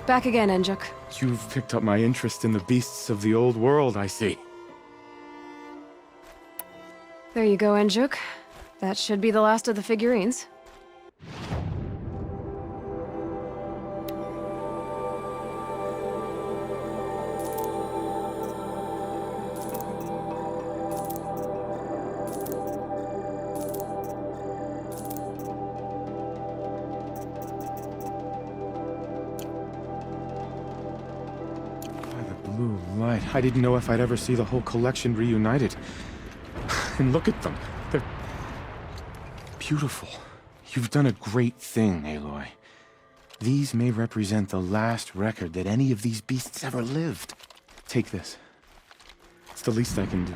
Back again, Enjuk. You've picked up my interest in the beasts of the old world, I see. There you go, Enjuk. That should be the last of the figurines. Blue light. I didn't know if I'd ever see the whole collection reunited. And look at them. They're beautiful. You've done a great thing, Aloy. These may represent the last record that any of these beasts ever lived. Take this. It's the least I can do.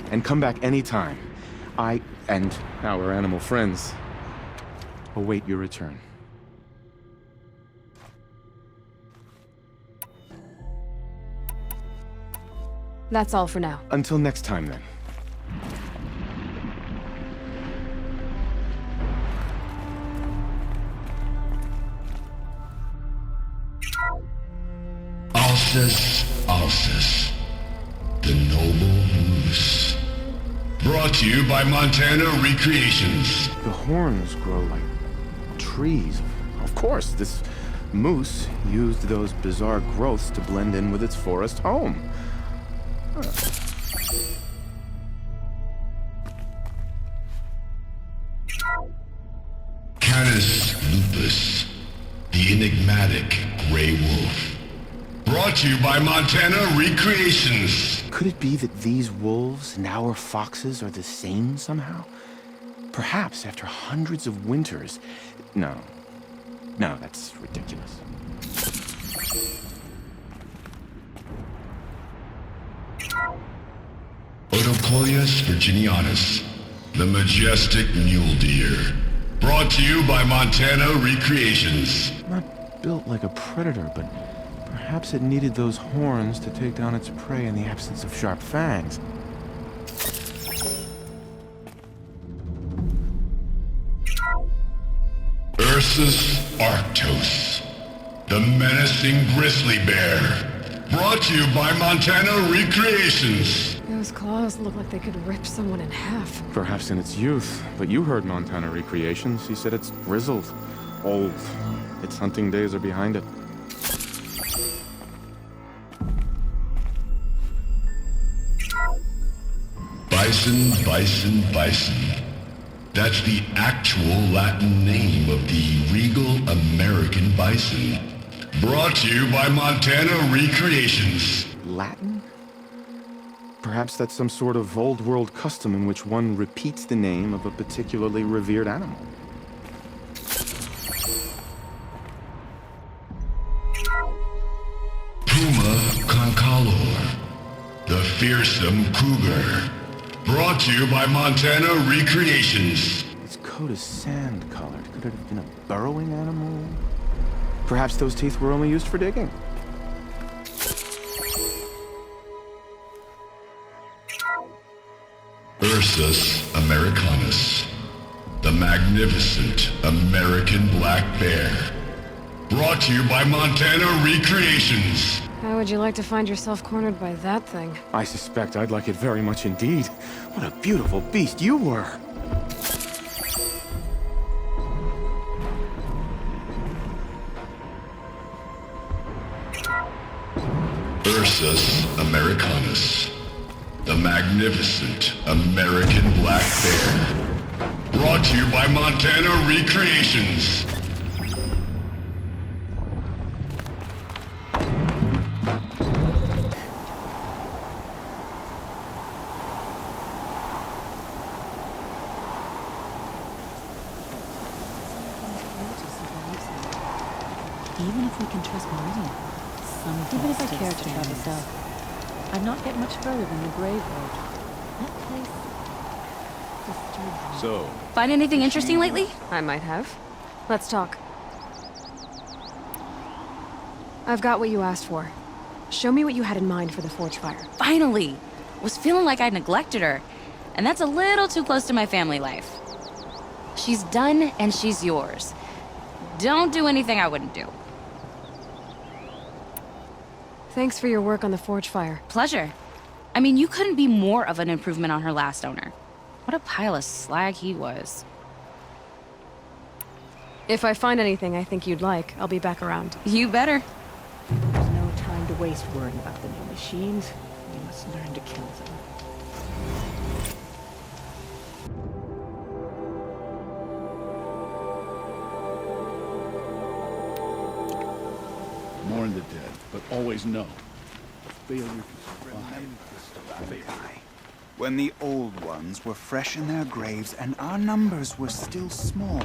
And come back anytime. I and our animal friends await your return. That's all for now. Until next time, then. Alsus, the noble moose. Brought to you by Montana Recreations. The horns grow like trees. Of course, this moose used those bizarre growths to blend in with its forest home. Canis lupus, the enigmatic gray wolf. Brought to you by Montana Recreations. Could it be that these wolves and our foxes are the same somehow? Perhaps after hundreds of winters. No, that's ridiculous. Otocoius virginianus, the majestic mule deer. Brought to you by Montana Recreations. Not built like a predator, but perhaps it needed those horns to take down its prey in the absence of sharp fangs. Ursus arctos, the menacing grizzly bear. Brought to you by Montana Recreations. Those claws look like they could rip someone in half. Perhaps in its youth, but you heard Montana Recreations. He said it's grizzled, old. Its hunting days are behind it. Bison. That's the actual Latin name of the regal American bison. Brought to you by Montana Recreations. Latin? Perhaps that's some sort of old world custom in which one repeats the name of a particularly revered animal. Puma concalor, the fearsome cougar. Brought to you by Montana Recreations. Its coat is sand-colored. Could it have been a burrowing animal? Perhaps those teeth were only used for digging. Ursus americanus, the magnificent American black bear. Brought to you by Montana Recreations. How would you like to find yourself cornered by that thing? I suspect I'd like it very much indeed. What a beautiful beast you were! Ursus americanus, the magnificent American black bear. Brought to you by Montana Recreations. Even if we can trust Meridian, some Even if I takes care to travel stands. south, I'd not get much further than the Grave Road. That place disturbs me. So, Find anything interesting lately? I might have. Let's talk. I've got what you asked for. Show me what you had in mind for the Forge Fire. Finally! Was feeling like I neglected her. And that's a little too close to my family life. She's done and she's yours. Don't do anything I wouldn't do. Thanks for your work on the forge fire. Pleasure. I mean, you couldn't be more of an improvement on her last owner. What a pile of slag he was. If I find anything I think you'd like, I'll be back around. You better. There's no time to waste worrying about the new machines. We must learn to kill them. Mourn the dead, but always know. Failure to survive. When the old ones were fresh in their graves and our numbers were still small,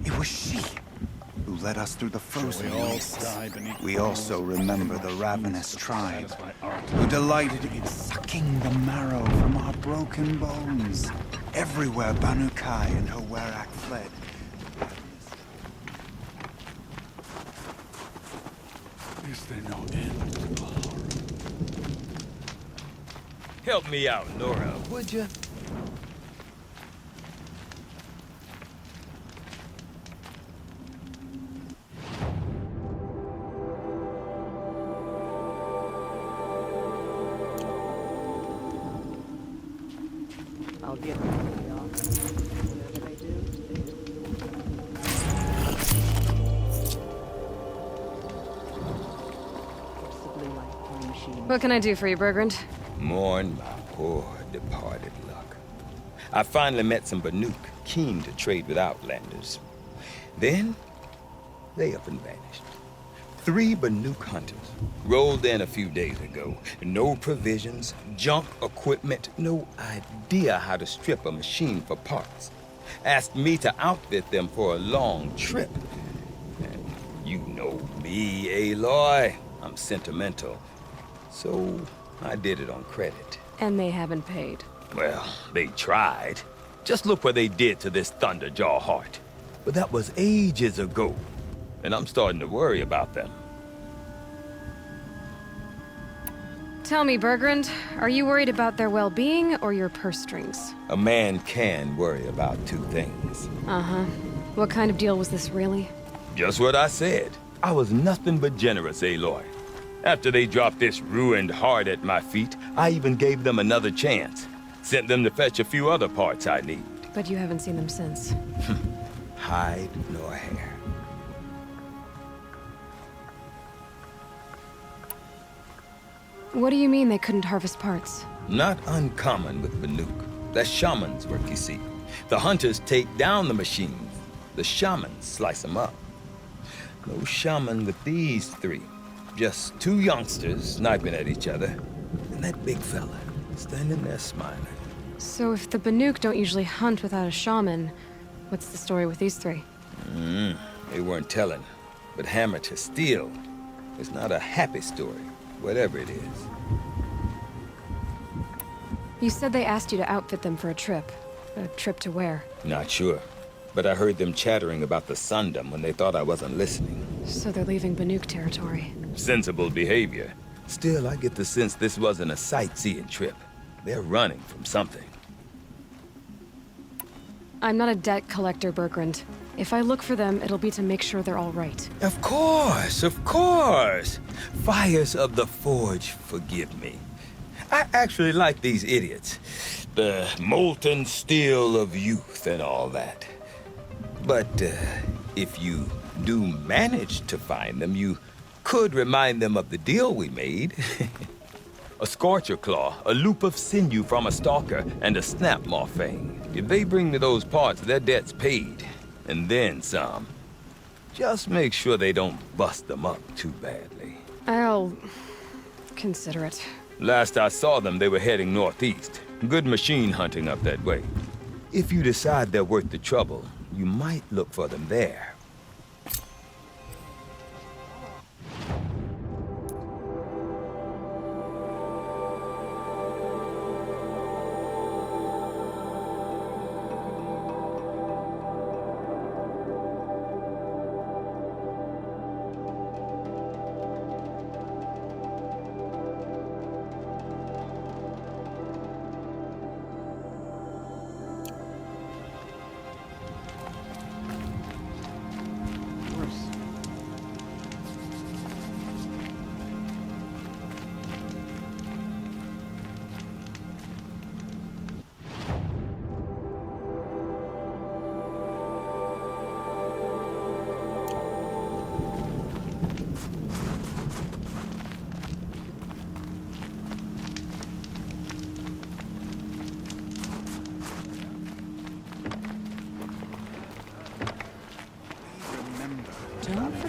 it was she who led us through the frozen we all wastes. die beneath We the also remember the ravenous to tribe, satisfy our who delighted in sucking the marrow from our broken bones. Everywhere Banu Kai and her Werak fled. Is there no end to the horror? Help me out, Nora, would you? I'll get them to the office. Whatever they do, forcibly like the machine. What can I do for you, Bergrand? Mourn my poor departed luck. I finally met some Banuk keen to trade with Outlanders. Then, they up and vanished. 3 Banuk hunters rolled in a few days ago. No provisions, junk equipment, no idea how to strip a machine for parts. Asked me to outfit them for a long trip. And you know me, Aloy. I'm sentimental. So I did it on credit. And they haven't paid. Well, they tried. Just look what they did to this Thunderjaw heart. But that was ages ago. And I'm starting to worry about them. Tell me, Bergrand, are you worried about their well-being or your purse strings? A man can worry about 2 things. Uh-huh. What kind of deal was this, really? Just what I said. I was nothing but generous, Aloy. After they dropped this ruined heart at my feet, I even gave them another chance. Sent them to fetch a few other parts I need. But you haven't seen them since. Hide nor hair. What do you mean they couldn't harvest parts? Not uncommon with Banuk. That's shaman's work, you see. The hunters take down the machines. The shamans slice them up. No shaman with these 3. Just 2 youngsters sniping at each other. And that big fella standing there smiling. So if the Banuk don't usually hunt without a shaman, what's the story with these 3? They weren't telling. But hammer to steel is not a happy story, whatever it is. You said they asked you to outfit them for a trip. A trip to where? Not sure. But I heard them chattering about the Sundom when they thought I wasn't listening. So they're leaving Banuk territory. Sensible behavior. Still, I get the sense this wasn't a sightseeing trip. They're running from something. I'm not a debt collector, Bergrand. If I look for them, it'll be to make sure they're all right. Of course, of course. Fires of the Forge forgive me. I actually like these idiots. The molten steel of youth and all that. But if you do manage to find them, you could remind them of the deal we made. A Scorcher Claw, a loop of sinew from a stalker, and a Snapmaw Fang. If they bring me those parts, their debt's paid. And then some. Just make sure they don't bust them up too badly. I'll consider it. Last I saw them, they were heading northeast. Good machine hunting up that way. If you decide they're worth the trouble, you might look for them there.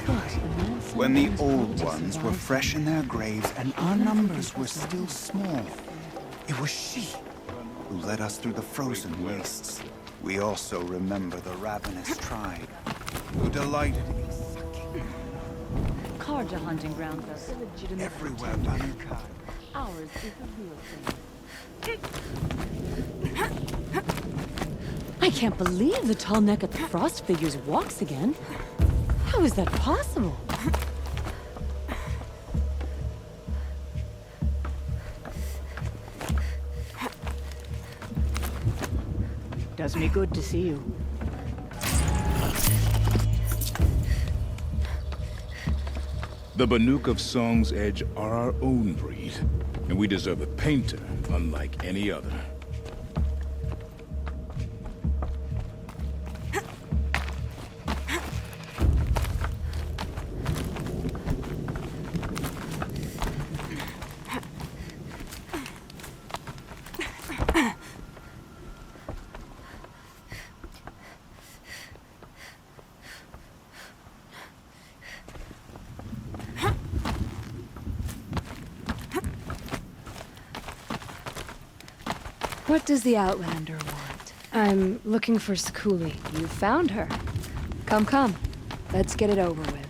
When the old ones were fresh in their graves and our numbers were still small, it was she who led us through the frozen wastes. We also remember the ravenous tribe, who delighted in sucking. Karja hunting grounds are illegitimate. Everywhere Banuk. Ours is the real thing. I can't believe the tall neck at the Frost figures walks again. How is that possible? Does me good to see you. The Banuk of Song's Edge are our own breed, and we deserve a painter unlike any other. What does the Outlander want? I'm looking for Skuli. You found her. Come, come. Let's get it over with.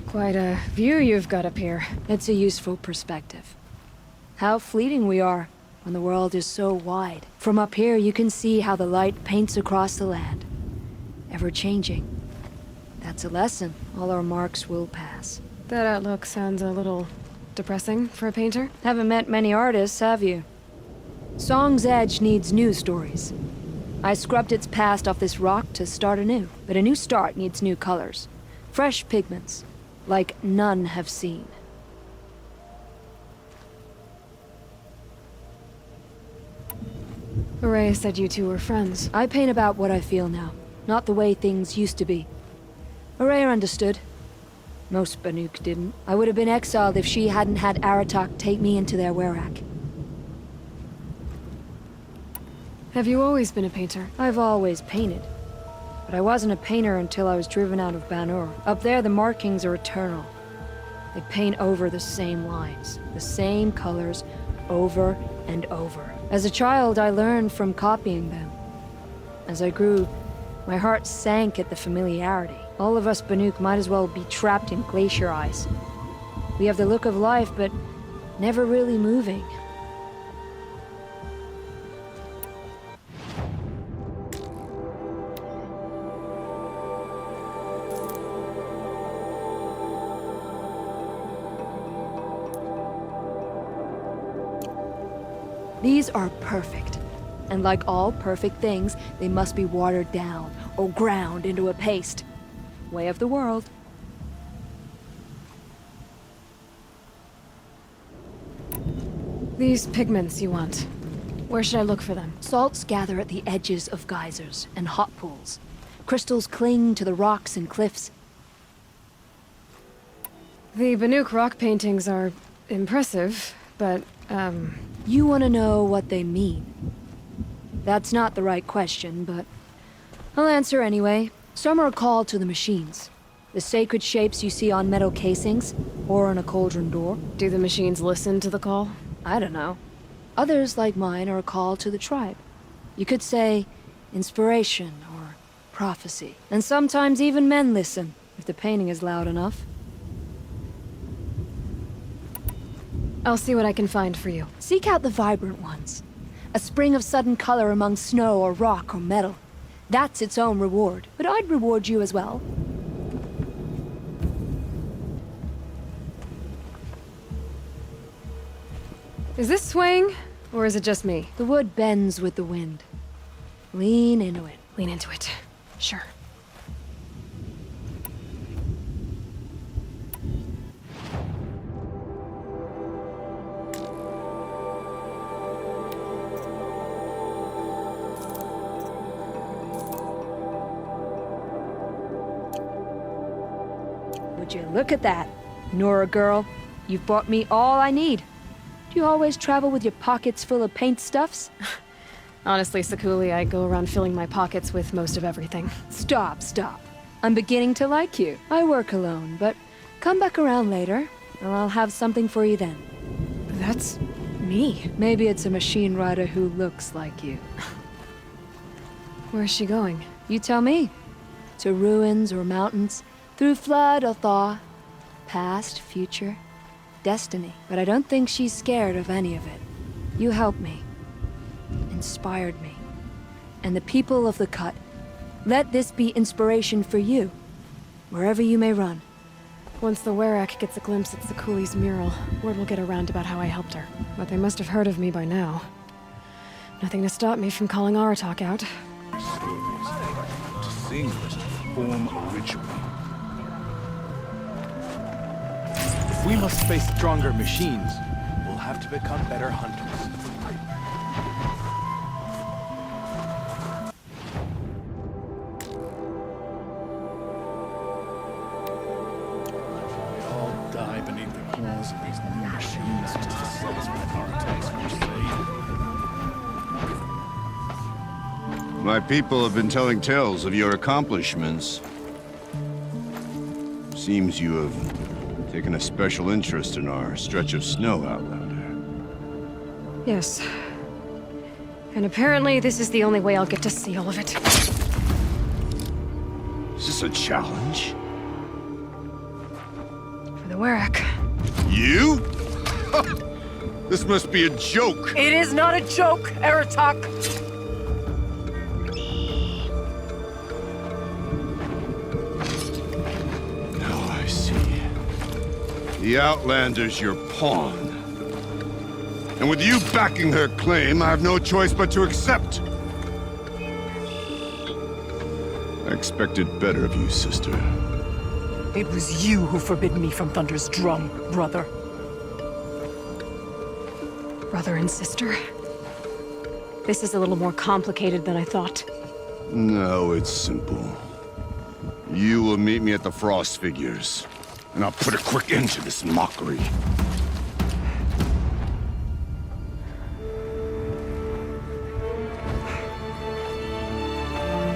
Quite a view you've got up here. It's a useful perspective. How fleeting we are when the world is so wide. From up here, you can see how the light paints across the land. Ever-changing. That's a lesson. All our marks will pass. That outlook sounds a little depressing for a painter. Haven't met many artists, have you? Song's Edge needs new stories. I scrubbed its past off this rock to start anew. But a new start needs new colors. Fresh pigments. Like none have seen. Araya said you two were friends. I paint about what I feel now, not the way things used to be. Araya understood. Most Banuk didn't. I would have been exiled if she hadn't had Aratak take me into their werak. Have you always been a painter? I've always painted. But I wasn't a painter until I was driven out of Banur. Up there, the markings are eternal. They paint over the same lines, the same colors, over and over. As a child, I learned from copying them. As I grew, my heart sank at the familiarity. All of us Banuk might as well be trapped in glacier ice. We have the look of life, but never really moving. These are perfect. And like all perfect things, they must be watered down or ground into a paste. Way of the world. These pigments you want. Where should I look for them? Salts gather at the edges of geysers and hot pools. Crystals cling to the rocks and cliffs. The Banuk rock paintings are impressive, but, You want to know what they mean? That's not the right question, but I'll answer anyway. Some are called to the machines. The sacred shapes you see on metal casings, or on a cauldron door. Do the machines listen to the call? I don't know. Others, like mine, are called to the tribe. You could say inspiration or prophecy. And sometimes even men listen, if the painting is loud enough. I'll see what I can find for you. Seek out the vibrant ones. A spring of sudden color among snow or rock or metal. That's its own reward, but I'd reward you as well. Is this swaying, or is it just me? The wood bends with the wind. Lean into it. Lean into it. Sure. Would you look at that? Nora girl, you've brought me all I need. Do you always travel with your pockets full of paint stuffs? Honestly, Sakuli, I go around filling my pockets with most of everything. Stop. I'm beginning to like you. I work alone, but come back around later, and I'll have something for you then. That's me. Maybe it's a machine rider who looks like you. Where's she going? You tell me. To ruins or mountains, through flood or thaw, past, future, destiny. But I don't think she's scared of any of it. You helped me. Inspired me. And the people of the Cut. Let this be inspiration for you, wherever you may run. Once the Werak gets a glimpse at Sakuli's mural, word will get around about how I helped her. But they must have heard of me by now. Nothing to stop me from calling Aratak out. To sing was to perform a ritual. If we must face stronger machines, we'll have to become better hunters. We all die beneath the claws of these new machines just to satisfy our taste crusade. My people have been telling tales of your accomplishments. Seems you have taken a special interest in our stretch of snow, Outlander. Yes. And apparently this is the only way I'll get to see all of it. Is this a challenge? For the Werak. You? This must be a joke. It is not a joke, Aratak! Now I see. The Outlander's your pawn. And with you backing her claim, I have no choice but to accept. I expected better of you, sister. It was you who forbid me from Thunder's drum, brother. Brother and sister? This is a little more complicated than I thought. No, it's simple. You will meet me at the Frost Figures, and I'll put a quick end to this mockery.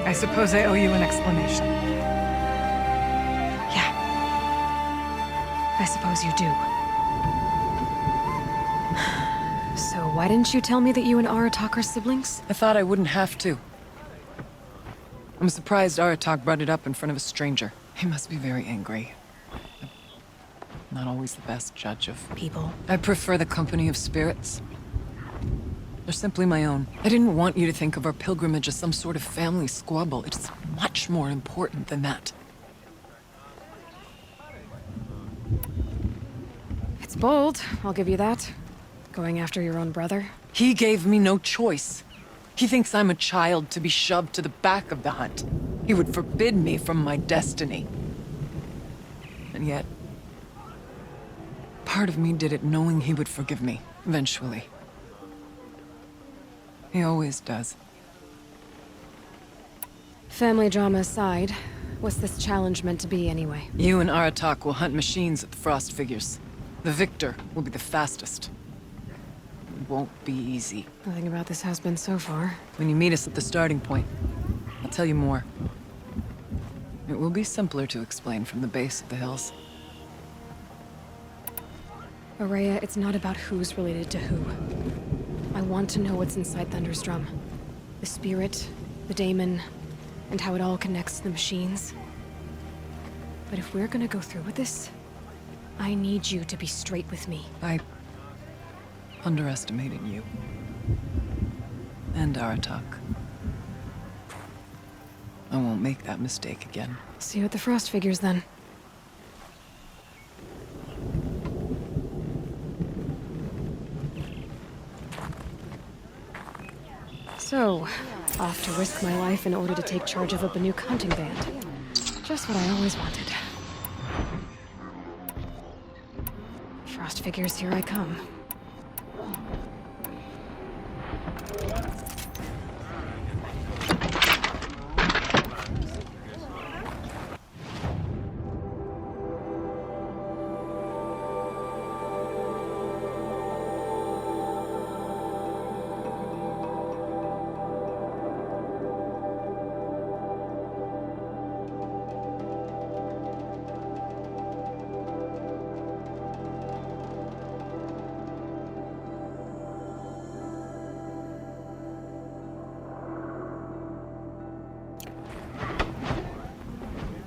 I suppose I owe you an explanation. Yeah. I suppose you do. So why didn't you tell me that you and Aratak are siblings? I thought I wouldn't have to. I'm surprised Aratak brought it up in front of a stranger. He must be very angry. I'm not always the best judge of people. I prefer the company of spirits. They're simply my own. I didn't want you to think of our pilgrimage as some sort of family squabble. It's much more important than that. It's bold, I'll give you that. Going after your own brother. He gave me no choice. He thinks I'm a child to be shoved to the back of the hunt. He would forbid me from my destiny. And yet, part of me did it knowing he would forgive me, eventually. He always does. Family drama aside, what's this challenge meant to be anyway? You and Aratak will hunt machines at the Frost Figures. The victor will be the fastest. It won't be easy. Nothing about this has been so far. When you meet us at the starting point, I'll tell you more. It will be simpler to explain from the base of the hills. Ourea, it's not about who's related to who. I want to know what's inside Thunder's drum. The spirit, the daemon, and how it all connects to the machines. But if we're gonna go through with this, I need you to be straight with me. I underestimated you. And Aratak. I won't make that mistake again. See you at the Frost Figures, then. So, off to risk my life in order to take charge of a Banuk hunting band. Just what I always wanted. Frost Figures, here I come.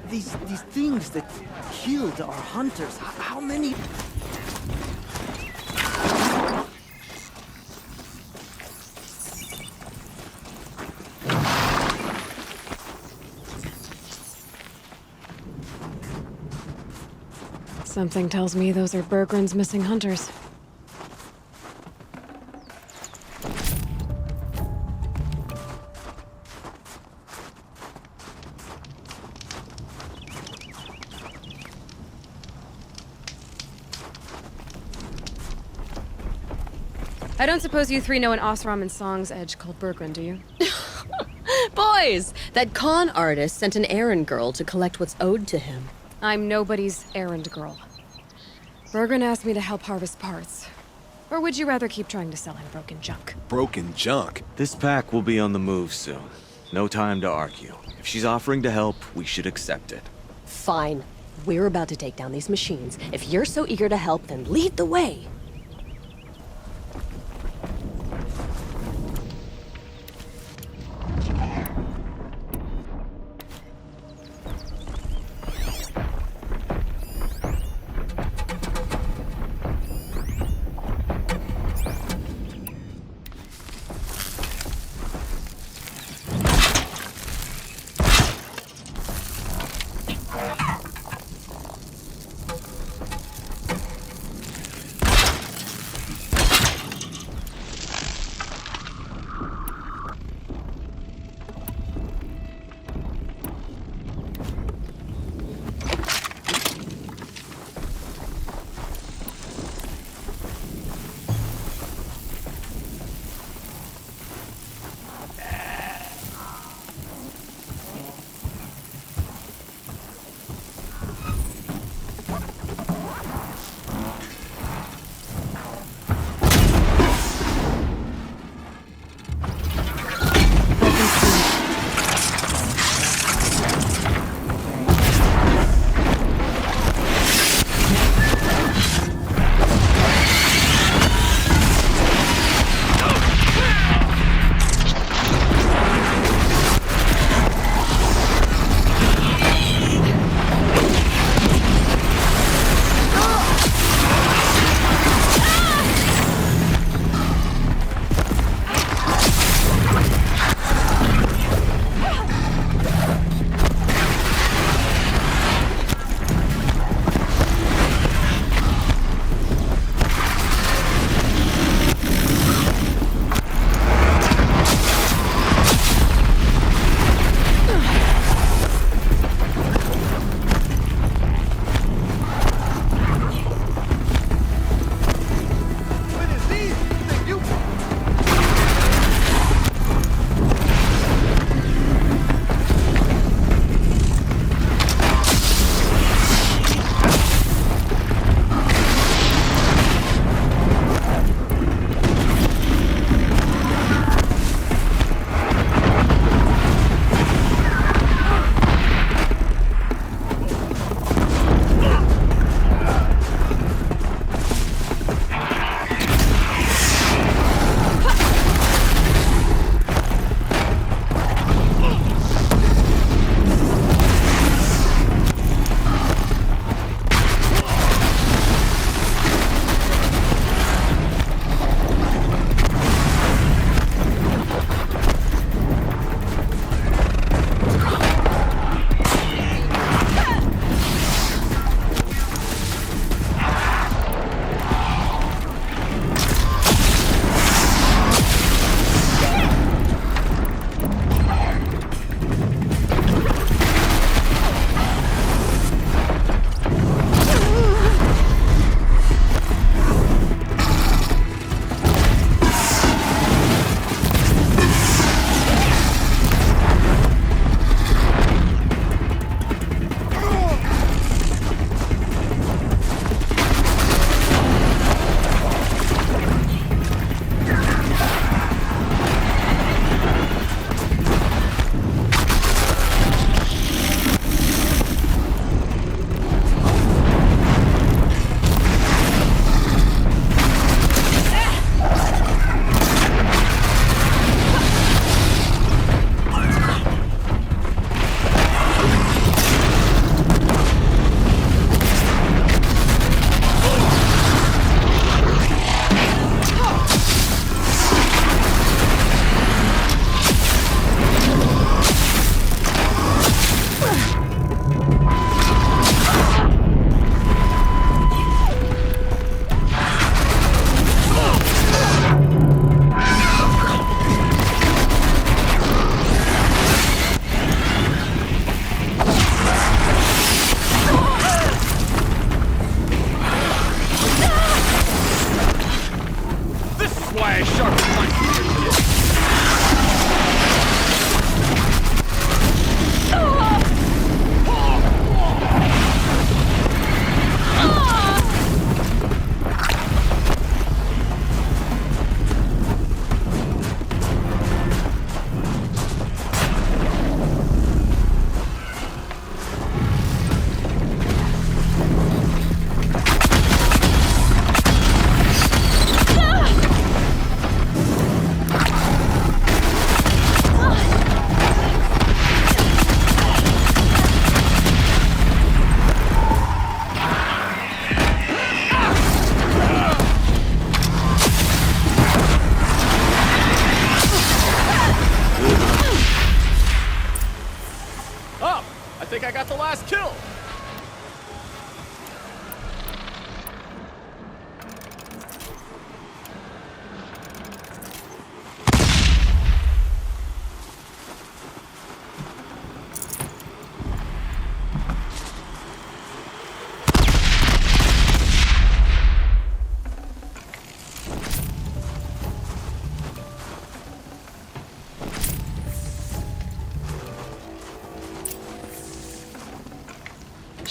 These things that killed our hunters, how many... Something tells me those are Bergren's missing hunters. I don't suppose you three know an Osram and Song's Edge called Bergren, do you? Boys, that con artist sent an errand girl to collect what's owed to him. I'm nobody's errand girl. Bergren asked me to help harvest parts. Or would you rather keep trying to sell him broken junk? Broken junk? This pack will be on the move soon. No time to argue. If she's offering to help, we should accept it. Fine. We're about to take down these machines. If you're so eager to help, then lead the way.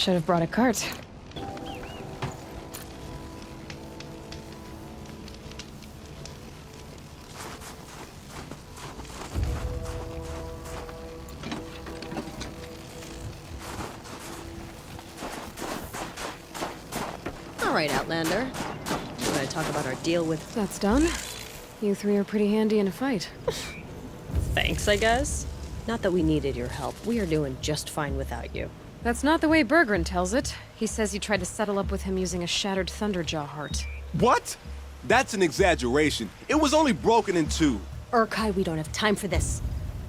Should have brought a cart. All right, Outlander. You want to talk about our deal with... That's done. You three are pretty handy in a fight. Thanks, I guess. Not that we needed your help. We are doing just fine without you. That's not the way Berggren tells it. He says you tried to settle up with him using a shattered Thunderjaw heart. What? That's an exaggeration. It was only broken in two. Urkai, we don't have time for this.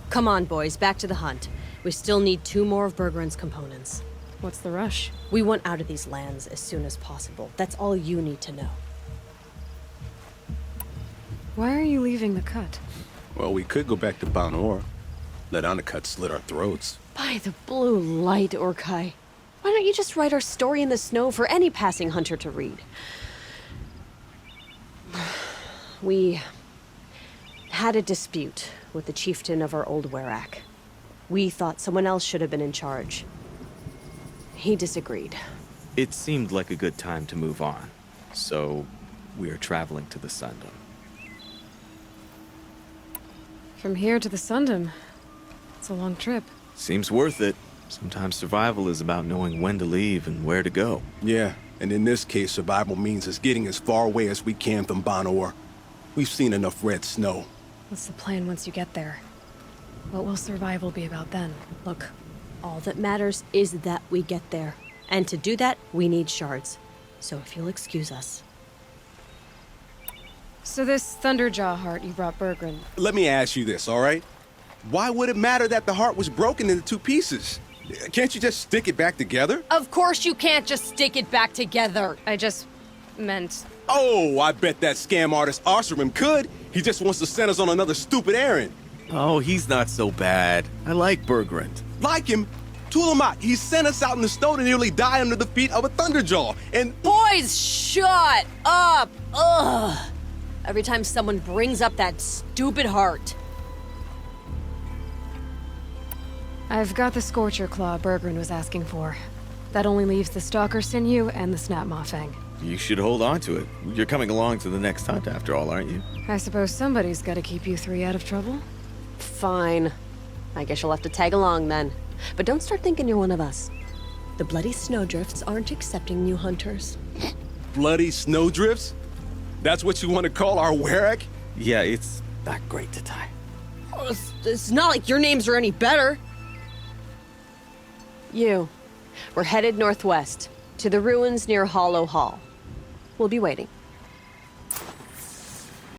Come on, boys, back to the hunt. We still need 2 more of Berggren's components. What's the rush? We want out of these lands as soon as possible. That's all you need to know. Why are you leaving the cut? Well, we could go back to Banor. Let Undercut slit our throats. By the blue light, Urkai. Why don't you just write our story in the snow for any passing hunter to read? We had a dispute with the chieftain of our old Werak. We thought someone else should have been in charge. He disagreed. It seemed like a good time to move on, so we're traveling to the Sundom. From here to the Sundom. It's a long trip. Seems worth it. Sometimes survival is about knowing when to leave and where to go. Yeah, and in this case, survival means us getting as far away as we can from Banor. We've seen enough red snow. What's the plan once you get there? What will survival be about then? Look, all that matters is that we get there. And to do that, we need shards. So if you'll excuse us. So this Thunderjaw heart you brought Berggren. Let me ask you this, all right? Why would it matter that the heart was broken into 2 pieces? Can't you just stick it back together? Of course you can't just stick it back together. I just meant... Oh, I bet that scam artist Arsarim could. He just wants to send us on another stupid errand. Oh, he's not so bad. I like Berggren. Like him? Tulamat, he sent us out in the snow to nearly die under the feet of a Thunderjaw, and... Boys, shut up! Ugh! Every time someone brings up that stupid heart. I've got the Scorcher Claw Berggren was asking for. That only leaves the Stalker Sinew and the Snapmaw Fang. You should hold on to it. You're coming along to the next hunt after all, aren't you? I suppose somebody's gotta keep you 3 out of trouble. Fine. I guess you'll have to tag along then. But don't start thinking you're one of us. The Bloody Snowdrifts aren't accepting new hunters. Bloody Snowdrifts? That's what you want to call our Werak? Yeah, it's not great to tie. Oh, it's not like your names are any better. We're headed northwest, to the ruins near Hollow Hall. We'll be waiting.